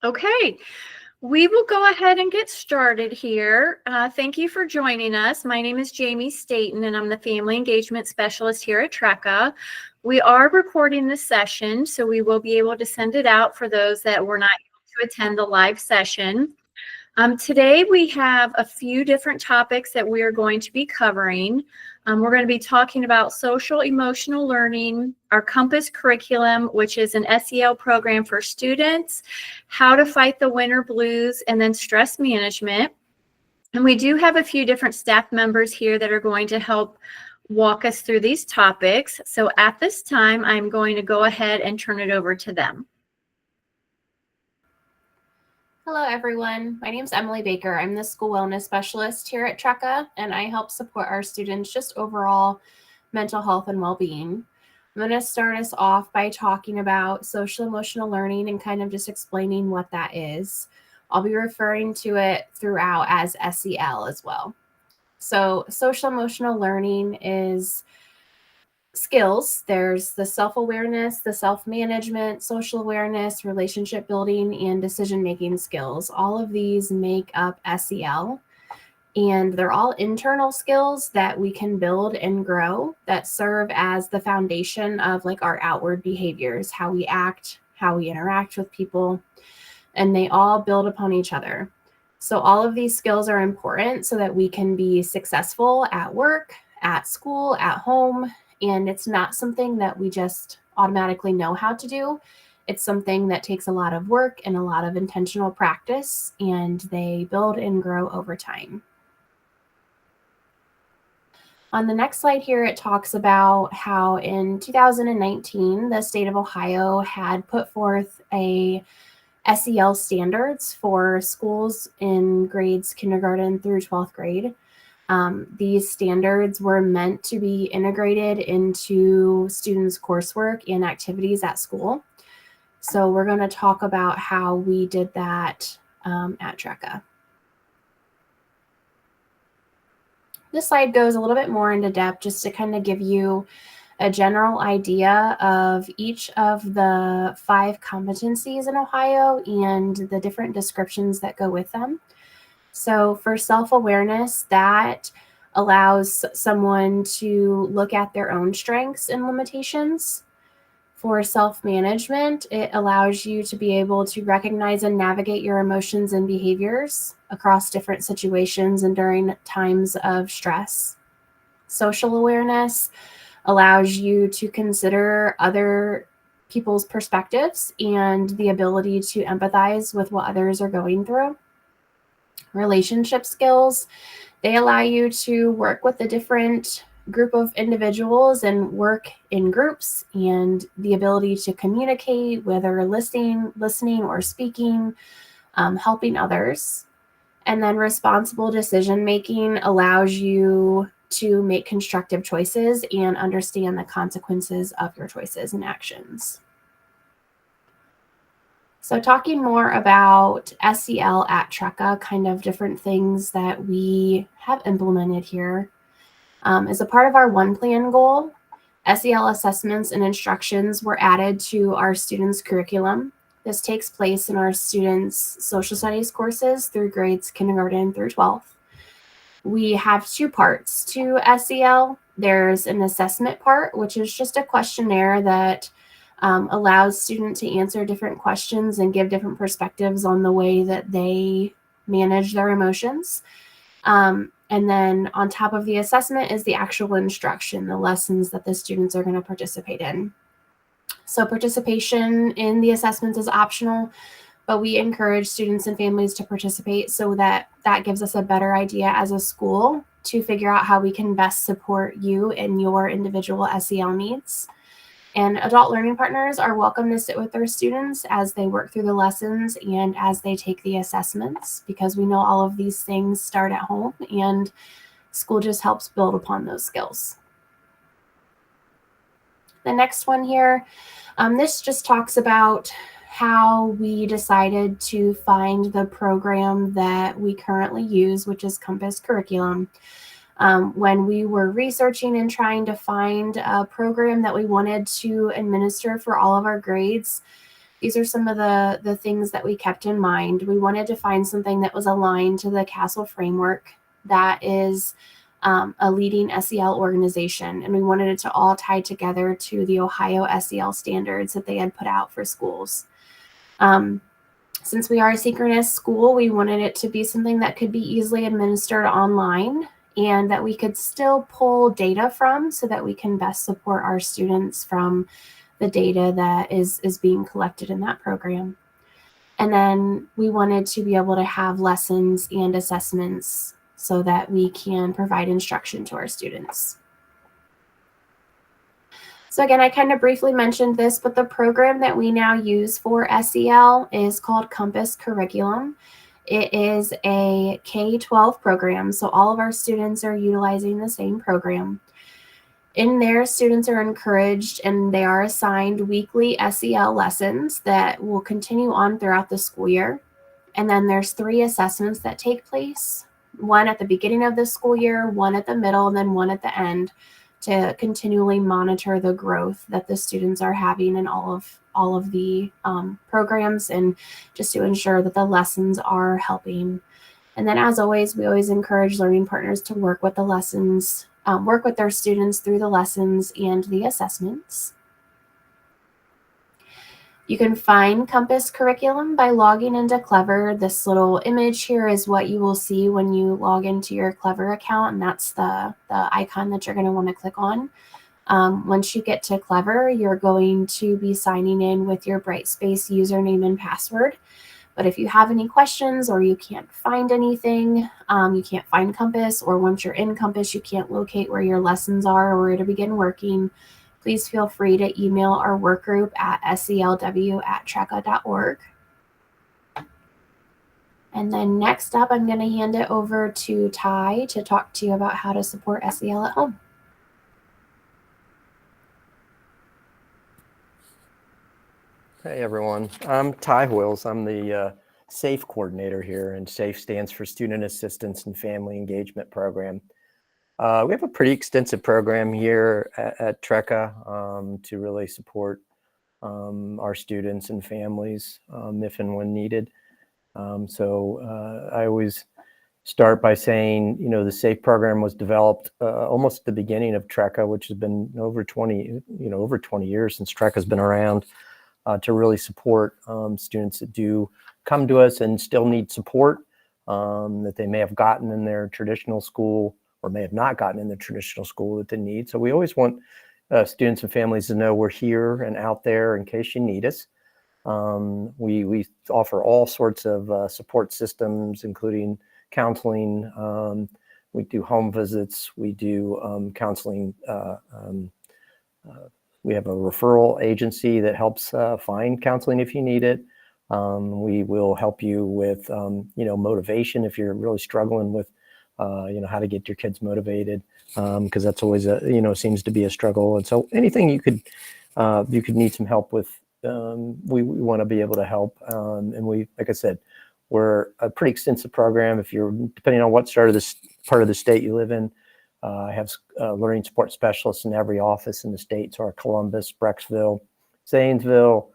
Okay, we will go ahead and get started here. Thank you for joining us. My name is Jamie Staten, and I'm the Family Engagement Specialist here at Trecca. We are recording this session, so we will be able to send it out for those that were not able to attend the live session. Today we have a few different topics that we are going to be covering. We're going to be talking about social emotional learning, our COMPASS curriculum, which is an SEL program for students, how to fight the winter blues, and then stress management. And we do have a few different staff members here that are going to help walk us through these topics. So at this time, I'm going to go ahead and turn it over to them. Hello, everyone. My name is Emily Baker. I'm the School Wellness Specialist here at Trecca, and I help support our students just overall mental health and well-being. I'm going to start us off by talking about social emotional learning and kind of just explaining what that is. I'll be referring to it throughout as SEL as well. So social emotional learning is skills. There's the self-awareness, the self-management, social awareness, relationship building, and decision-making skills. All of these make up SEL. And they're all internal skills that we can build and grow that serve as the foundation of like our outward behaviors, how we act, how we interact with people, and they all build upon each other. So all of these skills are important so that we can be successful at work, at school, at home, and it's not something that we just automatically know how to do. It's something that takes a lot of work and a lot of intentional practice, and they build and grow over time. On the next slide here, it talks about how in 2019, the state of Ohio had put forth a SEL standards for schools in grades kindergarten through 12th grade. These standards were meant to be integrated into students' coursework and activities at school. So we're going to talk about how we did that at Trecca. This slide goes a little bit more into depth just to kind of give you a general idea of each of the 5 competencies in Ohio and the different descriptions that go with them. So for self-awareness, that allows someone to look at their own strengths and limitations. For self-management, it allows you to be able to recognize and navigate your emotions and behaviors across different situations and during times of stress. Social awareness allows you to consider other people's perspectives and the ability to empathize with what others are going through. Relationship skills, they allow you to work with a different group of individuals and work in groups, and the ability to communicate, whether listening or speaking, helping others. And then responsible decision making allows you to make constructive choices and understand the consequences of your choices and actions. So talking more about SEL at Trecca, kind of different things that we have implemented here. As a part of our One Plan goal, SEL assessments and instructions were added to our students' curriculum. This takes place in our students' social studies courses through grades kindergarten through 12th. We have 2 parts to SEL. There's an assessment part, which is just a questionnaire that allows students to answer different questions and give different perspectives on the way that they manage their emotions. And then on top of the assessment is the actual instruction, the lessons that the students are going to participate in. So participation in the assessments is optional, but we encourage students and families to participate so that gives us a better idea as a school to figure out how we can best support you and your individual SEL needs. And adult learning partners are welcome to sit with their students as they work through the lessons and as they take the assessments, because we know all of these things start at home and school just helps build upon those skills. The next one here, this just talks about how we decided to find the program that we currently use, which is COMPASS curriculum. When we were researching and trying to find a program that we wanted to administer for all of our grades, These are some of the things that we kept in mind. We wanted to find something that was aligned to the CASEL framework, that is a leading SEL organization, and we wanted it to all tie together to the Ohio SEL standards that they had put out for schools. Since we are a synchronous school, we wanted it to be something that could be easily administered online and that we could still pull data from so that we can best support our students from the data that is being collected in that program. And then we wanted to be able to have lessons and assessments so that we can provide instruction to our students. So again, I kind of briefly mentioned this, but the program that we now use for SEL is called Compass Curriculum. It is a K-12 program, so all of our students are utilizing the same program. In there, students are encouraged and they are assigned weekly SEL lessons that will continue on throughout the school year. And then there's 3 assessments that take place, one at the beginning of the school year, one at the middle, and then one at the end, to continually monitor the growth that the students are having in all of the programs, and just to ensure that the lessons are helping. And then, as always, we always encourage learning partners to work with the lessons, work with their students through the lessons and the assessments. You can find Compass Curriculum by logging into Clever. This little image here is what you will see when you log into your Clever account, and that's the icon that you're going to want to click on. Once you get to Clever, you're going to be signing in with your Brightspace username and password. But if you have any questions or you can't find anything, you can't find Compass, or once you're in Compass, you can't locate where your lessons are or where to begin working, please feel free to email our work group at selw@trecca.org. And then next up, I'm going to hand it over to Ty to talk to you about how to support SEL at home. Hey everyone, I'm Ty Hoyles. I'm the SAFE coordinator here, and SAFE stands for Student Assistance and Family Engagement Program. We have a pretty extensive program here at Trecca to really support our students and families if and when needed. So I always start by saying, the SAFE program was developed almost at the beginning of Trecca, which has been over 20 years since Trecca's been around, to really support students that do come to us and still need support that they may have gotten in their traditional school or may have not gotten in the traditional school that they need. So we always want students and families to know we're here and out there in case you need us. We offer all sorts of support systems, including counseling. We do home visits. We do counseling. We have a referral agency that helps find counseling if you need it. We will help you with, motivation if you're really struggling with, how to get your kids motivated, because that's always seems to be a struggle. And so anything you could need some help with, we want to be able to help. And like I said, we're a pretty extensive program. If you're, depending on what part of the state you live in, I have learning support specialists in every office in the state. So our Columbus, Brecksville, Zanesville,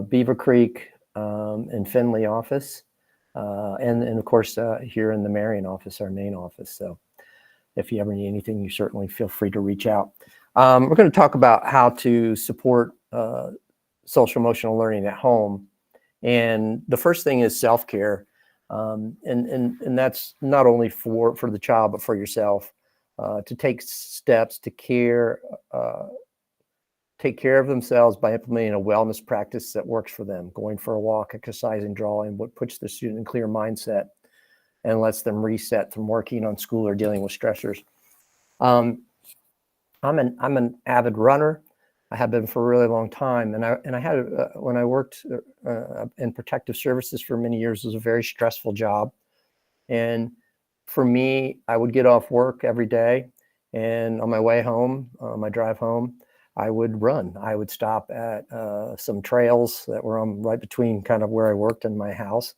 Beaver Creek, and Findlay office. And of course, here in the Marion office, our main office. So if you ever need anything, you certainly feel free to reach out. We're going to talk about how to support social emotional learning at home. And the first thing is self-care. And that's not only for the child, but for yourself, to take steps to take care of themselves by implementing a wellness practice that works for them, going for a walk, exercising, drawing, what puts the student in clear mindset and lets them reset from working on school or dealing with stressors. I'm an avid runner. I have been for a really long time. And I had, when I worked in protective services for many years, it was a very stressful job. And for me, I would get off work every day, and on my way home, my drive home, I would run. I would stop at some trails that were right between kind of where I worked and my house,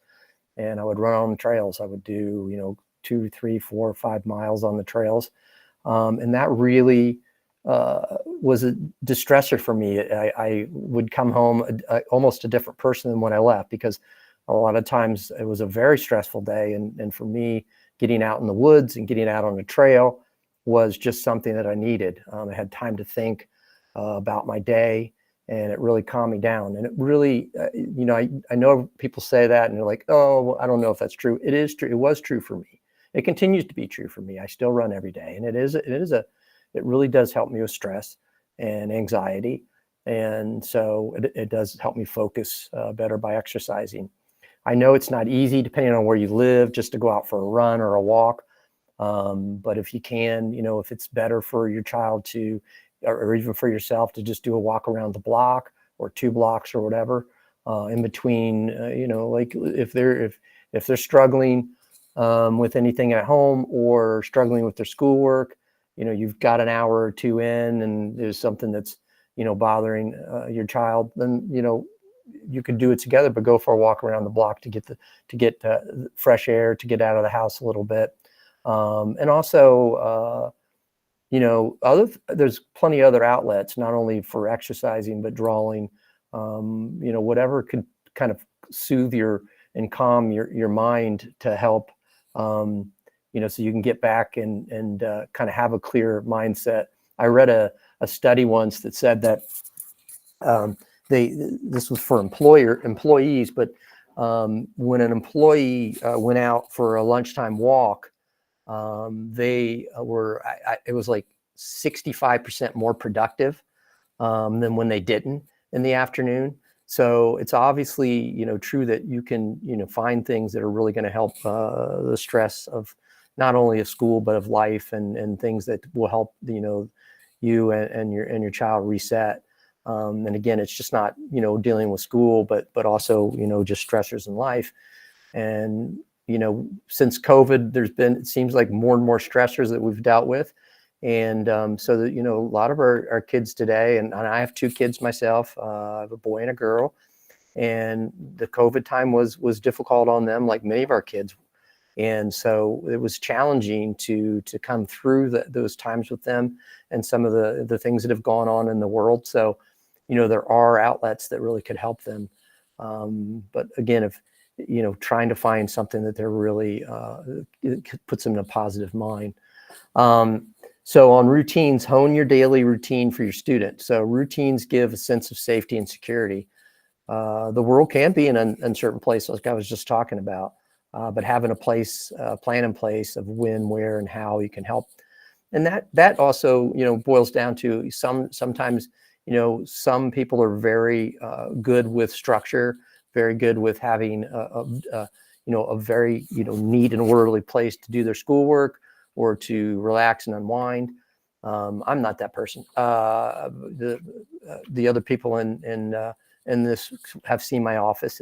and I would run on the trails. I would do, 2, 3, 4, 5 miles on the trails. And that really was a distressor for me. I would come home almost a different person than when I left, because a lot of times it was a very stressful day. And for me, getting out in the woods and getting out on a trail was just something that I needed. I had time to think about my day, and it really calmed me down. And it really, I know people say that and they're like, oh, well, I don't know if that's true. It is true. It was true for me. It continues to be true for me. I still run every day, and it really does help me with stress and anxiety. And so it does help me focus better by exercising. I know it's not easy, depending on where you live, just to go out for a run or a walk. But if you can, if it's better for your child to, or even for yourself, to just do a walk around the block or 2 blocks or whatever, in between, like if they're struggling with anything at home or struggling with their schoolwork, you've got an hour or 2 in and there's something that's, bothering your child, then, you could do it together, but go for a walk around the block to get fresh air, to get out of the house a little bit. And also, there's plenty of other outlets, not only for exercising, but drawing, whatever could kind of soothe and calm your mind to help, so you can get back and kind of have a clear mindset. I read a study once that said that this was for employees, but when an employee went out for a lunchtime walk, they were, it was like 65% more productive than when they didn't in the afternoon. So it's obviously, true that you can, find things that are really going to help the stress of not only of school, but of life, and things that will help, you and your child reset. And again, it's just not, dealing with school, but also, just stressors in life. And, since COVID, it seems like more and more stressors that we've dealt with. And so that, a lot of our kids today, and I have 2 kids myself, I have a boy and a girl, and the COVID time was difficult on them, like many of our kids. And so it was challenging to come through those times with them, and some of the things that have gone on in the world. So, there are outlets that really could help them. But again, if, trying to find something that they're really, puts them in a positive mind. So on routines, hone your daily routine for your student. So routines give a sense of safety and security. The world can be an uncertain place, like I was just talking about, but having a plan in place of when, where, and how you can help. And that also, boils down to sometimes, some people are very good with structure, very good with having a very, neat and orderly place to do their schoolwork or to relax and unwind. I'm not that person. The other people in this have seen my office.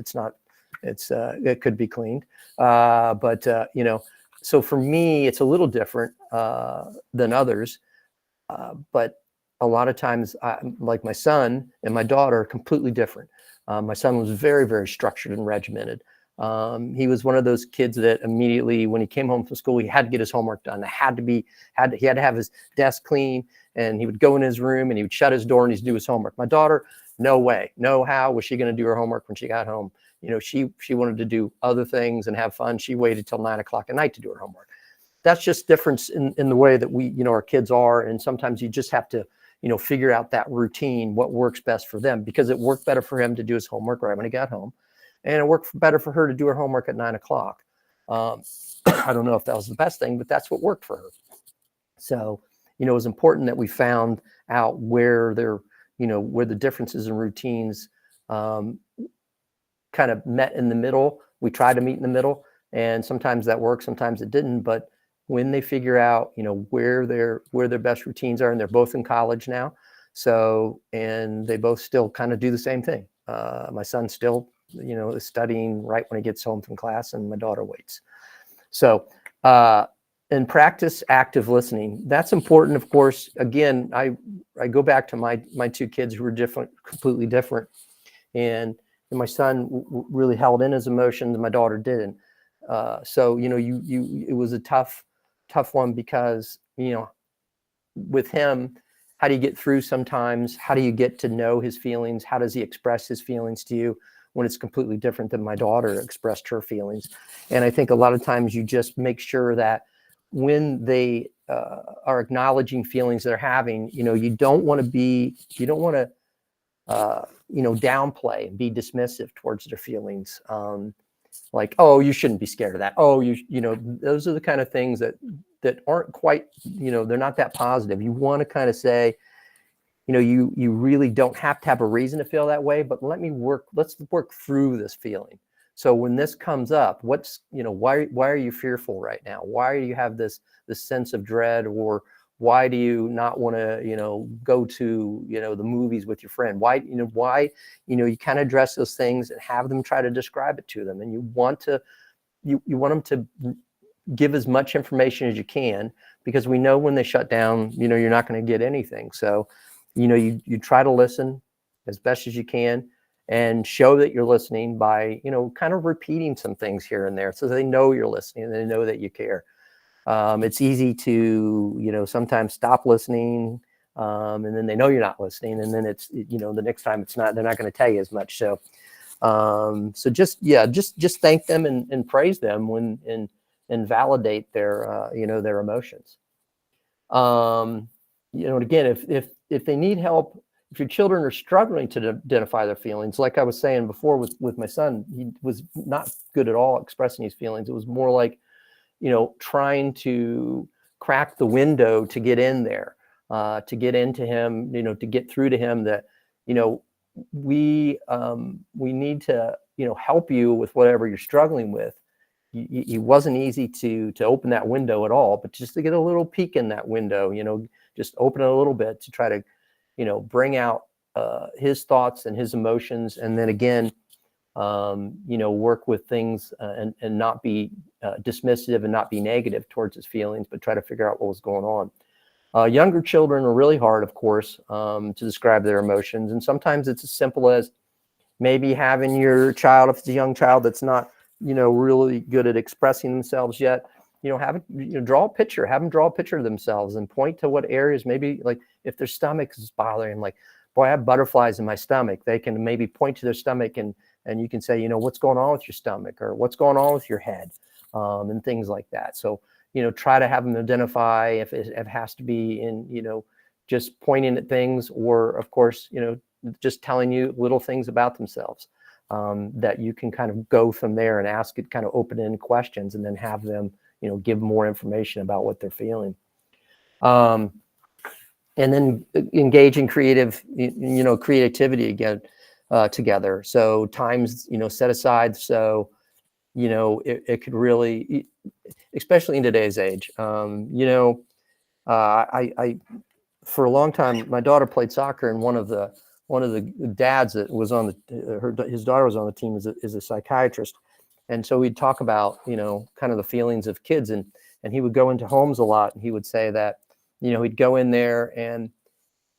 It could be cleaned. But so for me, it's a little different than others. But a lot of times, like my son and my daughter, are completely different. My son was very, very structured and regimented. He was one of those kids that immediately, when he came home from school, he had to get his homework done. He had to have his desk clean, and he would go in his room and he would shut his door and he'd do his homework. My daughter, no way, no how was she going to do her homework when she got home. She wanted to do other things and have fun. She waited till 9 o'clock at night to do her homework. That's just difference in the way that we, our kids are. And sometimes you just have to, figure out that routine, what works best for them, because it worked better for him to do his homework right when he got home. And it worked better for her to do her homework at 9 o'clock. I don't know if that was the best thing, but that's what worked for her. So, it was important that we found out where where the differences in routines kind of met in the middle. We tried to meet in the middle, and sometimes that worked, sometimes it didn't. But when they figure out, where their best routines are, and they're both in college now, so, and they both still kind of do the same thing. My son still, is studying right when he gets home from class, and my daughter waits. So, and practice active listening. That's important, of course. Again, I go back to my 2 kids who were different, completely different, and my son really held in his emotions, and my daughter didn't. So, it was a tough one, because, with him, how do you get through sometimes? How do you get to know his feelings? How does he express his feelings to you when it's completely different than my daughter expressed her feelings? And I think a lot of times you just make sure that when they are acknowledging feelings they're having, you don't want to downplay and be dismissive towards their feelings. Like, oh, you shouldn't be scared of that. Oh, those are the kind of things that aren't quite, they're not that positive. You want to kind of say, you really don't have to have a reason to feel that way, but let's work through this feeling. So when this comes up, why are you fearful right now? Why do you have this sense of dread, or why do you not want to, go to, the movies with your friend? Why, you kind of address those things and have them try to describe it to them. And you want them to give as much information as you can, because we know when they shut down, you're not going to get anything. So, you try to listen as best as you can and show that you're listening by, kind of repeating some things here and there so they know you're listening and they know that you care. It's easy to, sometimes stop listening, and then they know you're not listening. And then it's, the next time they're not going to tell you as much. So, just thank them and praise them and validate their, their emotions. Again, if they need help, if your children are struggling to identify their feelings, like I was saying before with my son, he was not good at all expressing his feelings. It was more like, trying to crack the window to get in there, to get into him, to get through to him that, we need to, help you with whatever you're struggling with. It wasn't easy to open that window at all, but just to get a little peek in that window, just open it a little bit to try to, bring out his thoughts and his emotions. And then again, work with things and not be dismissive and not be negative towards his feelings, but try to figure out what was going on. Younger children are really hard, of course, to describe their emotions. And sometimes it's as simple as maybe having your child, if it's a young child that's not, really good at expressing themselves yet, have it, draw a picture, have them draw a picture of themselves and point to what areas, maybe like if their stomach is bothering, like, boy, I have butterflies in my stomach. They can maybe point to their stomach and you can say, what's going on with your stomach, or what's going on with your head, and things like that. So, try to have them identify if it has to be in, just pointing at things, or of course, just telling you little things about themselves, that you can kind of go from there and ask it kind of open-ended questions and then have them, give more information about what they're feeling. And then engage in creativity again, together. So times, set aside. So, it could really, especially in today's age, I for a long time, my daughter played soccer, and one of the dads that was on his daughter was on the team is a psychiatrist. And so we'd talk about, kind of the feelings of kids, and he would go into homes a lot, and he would say that, he'd go in there and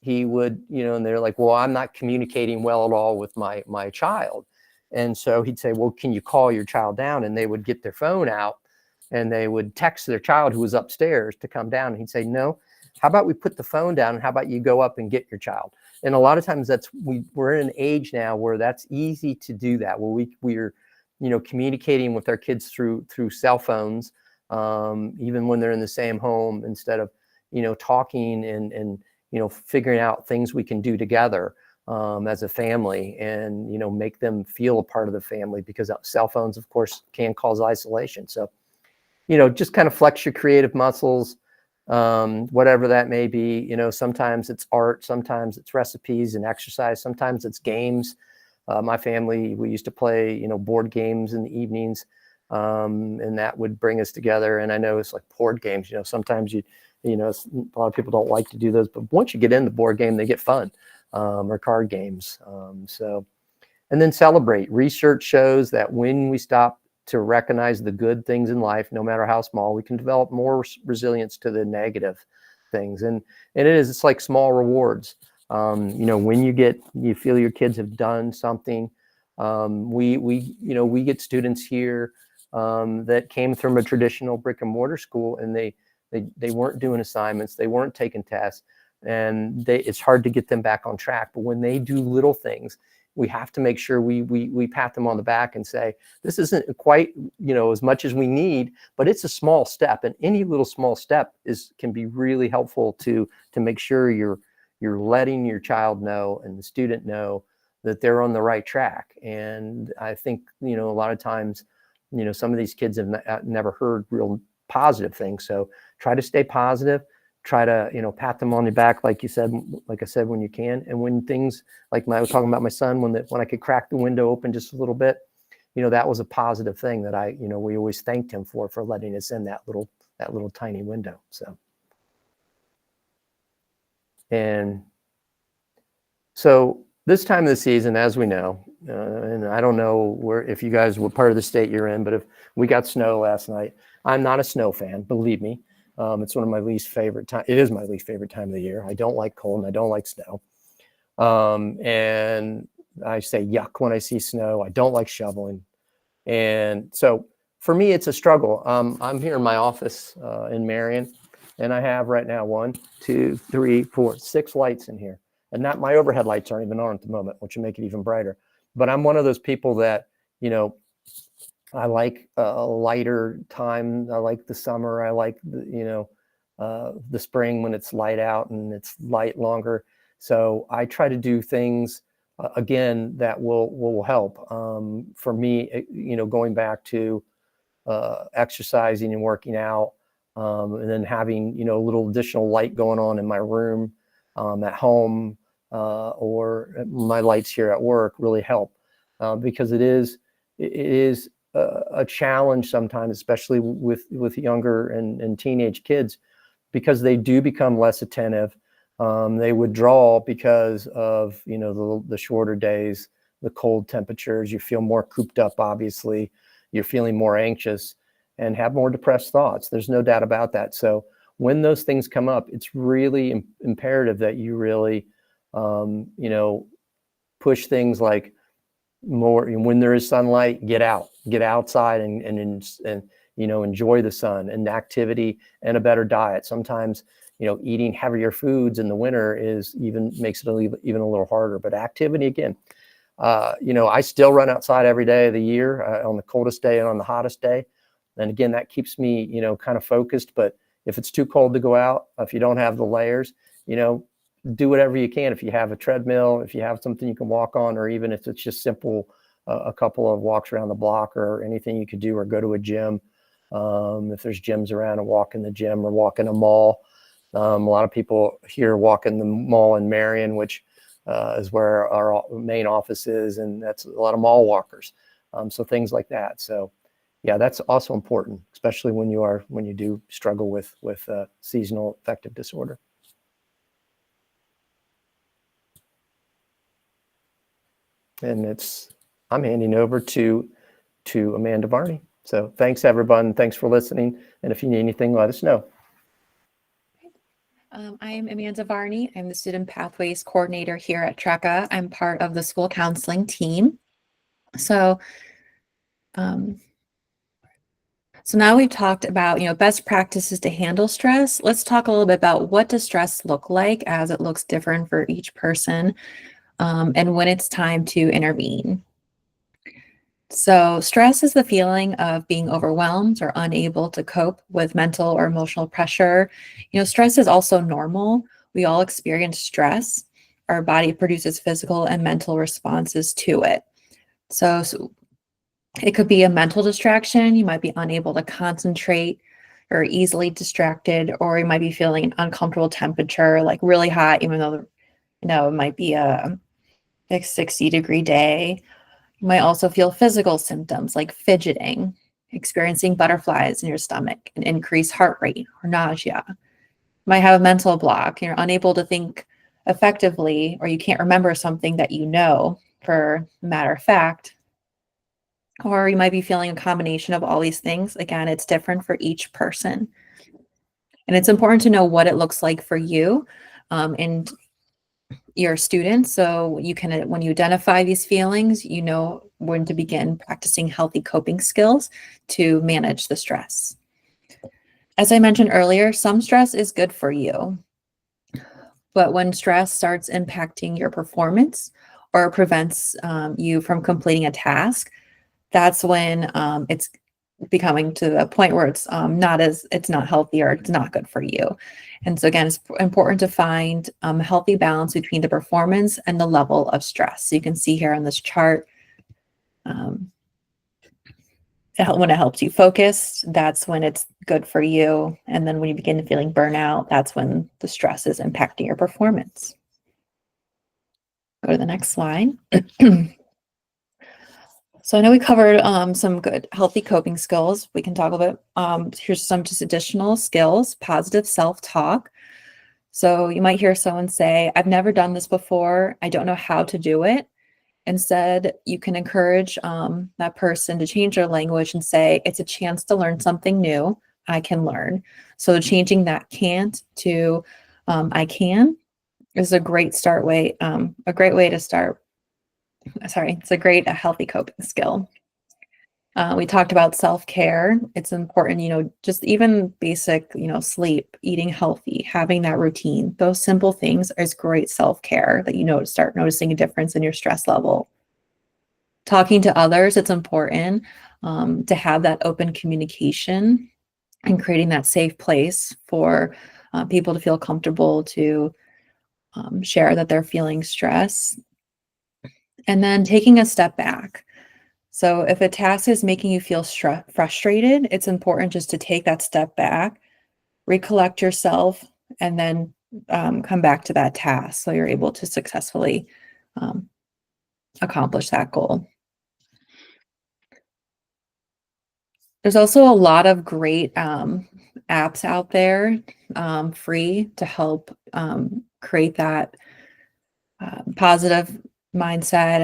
he would, and they're like, well, I'm not communicating well at all with my child. And so he'd say, well, can you call your child down? And they would get their phone out and they would text their child who was upstairs to come down. And he'd say, no, how about we put the phone down, and how about you go up and get your child? And a lot of times we're in an age now where that's easy to do that, where we're, communicating with our kids through cell phones, even when they're in the same home, instead of, talking and figuring out things we can do together as a family, and, make them feel a part of the family, because cell phones, of course, can cause isolation. So, just kind of flex your creative muscles, whatever that may be. Sometimes it's art, sometimes it's recipes and exercise, sometimes it's games. My family, we used to play, board games in the evenings, and that would bring us together. And I know it's like board games, sometimes a lot of people don't like to do those, but once you get in the board game, they get fun, or card games. And then celebrate. Research shows that when we stop to recognize the good things in life, no matter how small, we can develop more resilience to the negative things. And it's like small rewards. When you feel your kids have done something, we get students here that came from a traditional brick and mortar school, and they weren't doing assignments, they weren't taking tests, and it's hard to get them back on track. But when they do little things, we have to make sure we pat them on the back and say, this isn't quite, as much as we need, but it's a small step, and any little small step can be really helpful to make sure you're letting your child know and the student know that they're on the right track. And I think, a lot of times, some of these kids have never heard real positive things. So try to stay positive, try to, pat them on the back, like I said, when you can. And when things like I was talking about my son, when I could crack the window open just a little bit, that was a positive thing that we always thanked him for letting us in that little tiny window. So this time of the season, as we know, and I don't know if you guys were part of the state you're in, but if we got snow last night, I'm not a snow fan, believe me. It's one of my least favorite time. It is my least favorite time of the year. I don't like cold and I don't like snow. And I say yuck when I see snow. I don't like shoveling. And so for me, it's a struggle. I'm here in my office in Marion, and I have right now 1, 2, 3, 4, 6 lights in here. And my overhead lights aren't even on at the moment, which will make it even brighter. But I'm one of those people that, I like a lighter time. I like the summer. I like the spring when it's light out and it's light longer. So I try to do things again that will help. For me, going back to exercising and working out, and then having a little additional light going on in my room, at home, or my lights here at work really help, because it is a challenge sometimes, especially with younger and teenage kids, because they do become less attentive. They withdraw because of the shorter days, the cold temperatures. You feel more cooped up, obviously. You're feeling more anxious and have more depressed thoughts. There's no doubt about that. So when those things come up, it's really imperative that you really push things like, more when there is sunlight, get outside and enjoy the sun and activity and a better diet. Sometimes eating heavier foods in the winter makes it even a little harder. But activity again, I still run outside every day of the year, on the coldest day and on the hottest day, and again that keeps me kind of focused. But if it's too cold to go out, if you don't have the layers, do whatever you can. If you have a treadmill, if you have something you can walk on, or even if it's just simple, a couple of walks around the block or anything you could do, or go to a gym. If there's gyms around, and walk in the gym or walk in a mall. A lot of people here walk in the mall in Marion, which is where our main office is. And that's a lot of mall walkers. So things like that. So yeah, that's also important, especially when you do struggle with seasonal affective disorder. And I'm handing over to Amanda Varney. So thanks, everyone. Thanks for listening. And if you need anything, let us know. I'm Amanda Varney. I'm the Student Pathways Coordinator here at TRECA. I'm part of the school counseling team. So now we've talked about, best practices to handle stress. Let's talk a little bit about what does stress look like, as it looks different for each person. And when it's time to intervene. So stress is the feeling of being overwhelmed or unable to cope with mental or emotional pressure. Stress is also normal. We all experience stress. Our body produces physical and mental responses to it. So it could be a mental distraction. You might be unable to concentrate or easily distracted, or you might be feeling an uncomfortable temperature, like really hot, even though, it might be a 60-degree day. You might also feel physical symptoms like fidgeting, experiencing butterflies in your stomach, an increased heart rate, or nausea. You might have a mental block. You're unable to think effectively, or you can't remember something that for matter of fact. Or you might be feeling a combination of all these things. Again, it's different for each person. And it's important to know what it looks like for you. And your students, so you can, when you identify these feelings, when to begin practicing healthy coping skills to manage the stress. As I mentioned earlier, some stress is good for you. But when stress starts impacting your performance or prevents you from completing a task, that's when it's becoming to the point where it's not healthy or it's not good for you. And so again, it's important to find a healthy balance between the performance and the level of stress. So you can see here on this chart, when it helps you focus, that's when it's good for you. And then when you begin feeling burnout, that's when the stress is impacting your performance. Go to the next slide. So I know we covered some good healthy coping skills. We can talk about, here's some just additional skills, positive self-talk. So you might hear someone say, I've never done this before. I don't know how to do it. Instead, you can encourage that person to change their language and say, it's a chance to learn something new. I can learn. So changing that can't to I can is a great way to start. Sorry, it's a healthy coping skill. We talked about self-care. It's important, just even basic, sleep, eating healthy, having that routine. Those simple things is great self-care that start noticing a difference in your stress level. Talking to others, it's important to have that open communication and creating that safe place for people to feel comfortable to share that they're feeling stress. And then taking a step back. So if a task is making you feel frustrated, it's important just to take that step back, recollect yourself, and then come back to that task so you're able to successfully accomplish that goal. There's also a lot of great apps out there, free, to help create that positive mindset.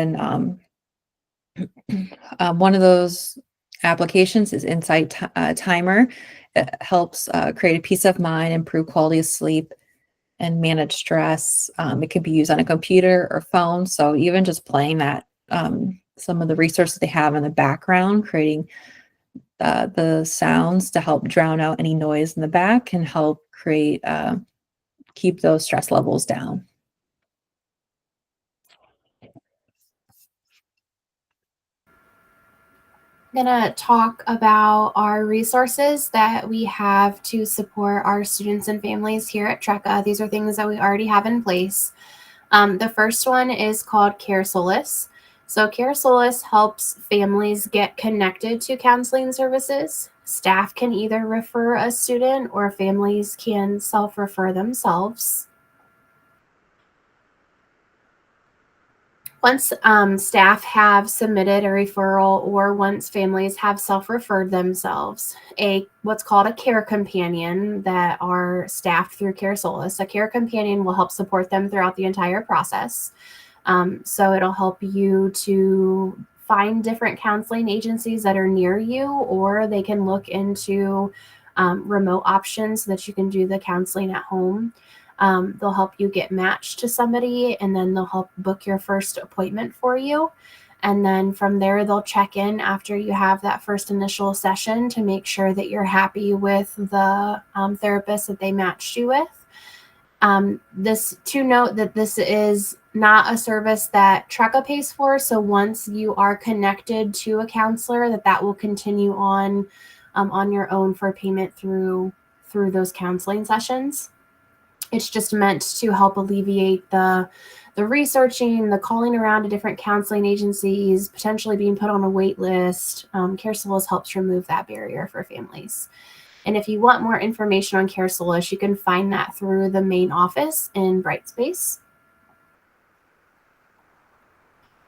And one of those applications is Insight Timer. It helps create a peace of mind, improve quality of sleep, and manage stress. It can be used on a computer or phone. So even just playing that, some of the resources they have in the background, creating the sounds to help drown out any noise in the back can help keep those stress levels down. I'm going to talk about our resources that we have to support our students and families here at TRECA. These are things that we already have in place. The first one is called CareSolace. So CareSolace helps families get connected to counseling services. Staff can either refer a student or families can self-refer themselves. Once staff have submitted a referral or once families have self-referred themselves, what's called a care companion that are staffed through CareSolace. A care companion will help support them throughout the entire process. So it'll help you to find different counseling agencies that are near you, or they can look into remote options so that you can do the counseling at home. They'll help you get matched to somebody, and then they'll help book your first appointment for you. And then from there, they'll check in after you have that first initial session to make sure that you're happy with the therapist that they matched you with. To note that this is not a service that TRECA pays for. So once you are connected to a counselor, that will continue on your own for payment through those counseling sessions. It's just meant to help alleviate the researching, the calling around to different counseling agencies, potentially being put on a wait list. CareSolace helps remove that barrier for families. And if you want more information on CareSolace, you can find that through the main office in Brightspace.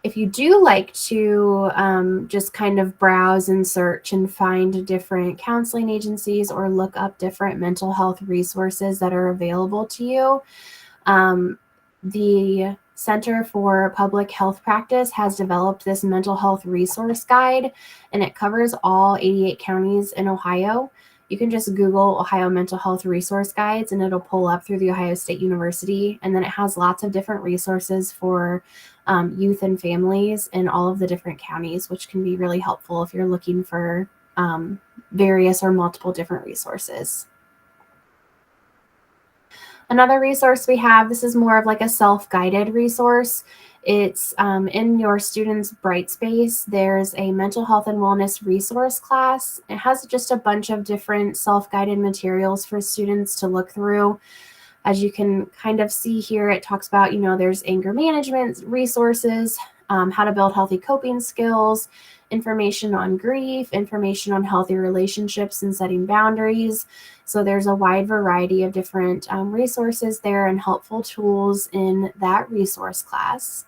If you do like to just kind of browse and search and find different counseling agencies or look up different mental health resources that are available to you, the Center for Public Health Practice has developed this mental health resource guide, and it covers all 88 counties in Ohio. You can just Google Ohio Mental Health Resource Guides and it'll pull up through the Ohio State University. And then it has lots of different resources for youth and families in all of the different counties, which can be really helpful if you're looking for various or multiple different resources. Another resource we have, this is more of like a self-guided resource. It's in your students' Brightspace. There's a mental health and wellness resource class. It has just a bunch of different self-guided materials for students to look through. As you can kind of see here, it talks about, there's anger management resources, how to build healthy coping skills, information on grief, information on healthy relationships and setting boundaries. So there's a wide variety of different resources there and helpful tools in that resource class.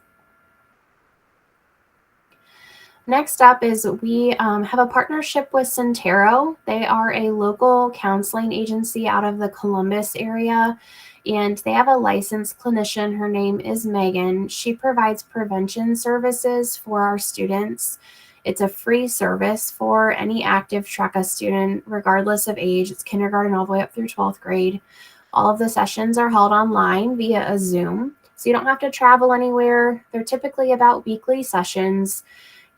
Next up is we have a partnership with Centero. They are a local counseling agency out of the Columbus area, and they have a licensed clinician. Her name is Megan. She provides prevention services for our students. It's a free service for any active TRECA student, regardless of age. It's kindergarten all the way up through 12th grade. All of the sessions are held online via a Zoom, so you don't have to travel anywhere. They're typically about weekly sessions,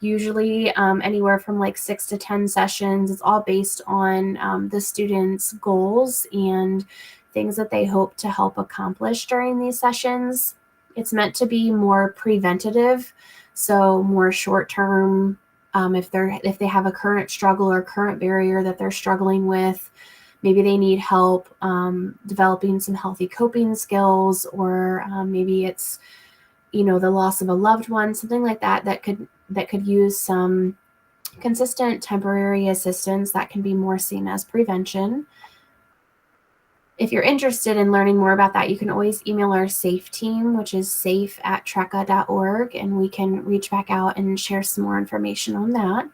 usually anywhere from like 6 to 10 sessions. It's all based on the students' goals and things that they hope to help accomplish during these sessions. It's meant to be more preventative, so more short-term. If they have a current struggle or current barrier that they're struggling with, maybe they need help developing some healthy coping skills, or maybe it's the loss of a loved one, something like that that could use some consistent temporary assistance that can be more seen as prevention. If you're interested in learning more about that, you can always email our SAFE team, which is safe@treca.org, and we can reach back out and share some more information on that.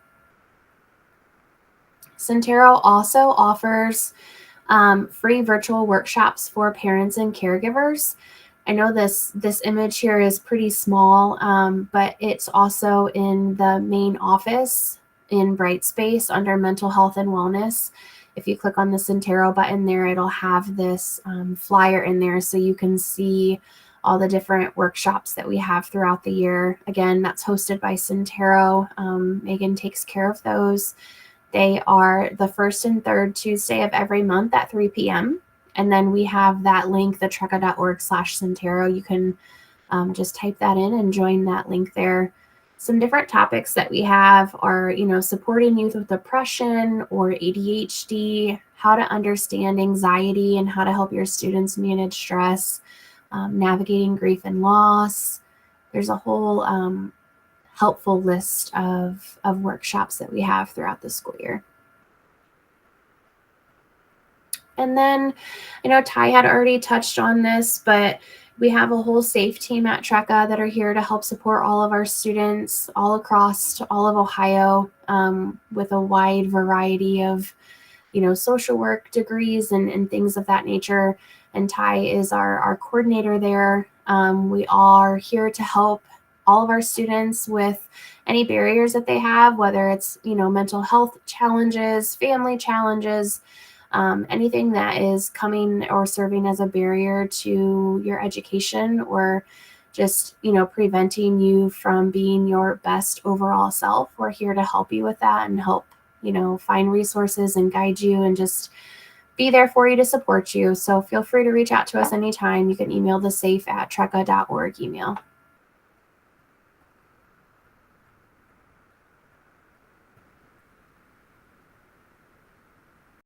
Centero also offers free virtual workshops for parents and caregivers. I know this image here is pretty small, but it's also in the main office in Brightspace under mental health and wellness. If you click on the Centero button there, it'll have this flyer in there so you can see all the different workshops that we have throughout the year. Again, that's hosted by Centero. Megan takes care of those. They are the first and third Tuesday of every month at 3 p.m. And then we have that link, the treca.org/Centero. You can just type that in and join that link there. Some different topics that we have are, supporting youth with depression or ADHD, how to understand anxiety and how to help your students manage stress, navigating grief and loss. There's a whole helpful list of workshops that we have throughout the school year. And then, Ty had already touched on this, but we have a whole SAFE team at TRECA that are here to help support all of our students all across all of Ohio with a wide variety of, social work degrees and things of that nature. And Ty is our coordinator there. We are here to help all of our students with any barriers that they have, whether it's, mental health challenges, family challenges, anything that is coming or serving as a barrier to your education, or just, preventing you from being your best overall self. We're here to help you with that and help, find resources and guide you and just be there for you to support you. So feel free to reach out to us anytime. You can email the safe@treca.org email.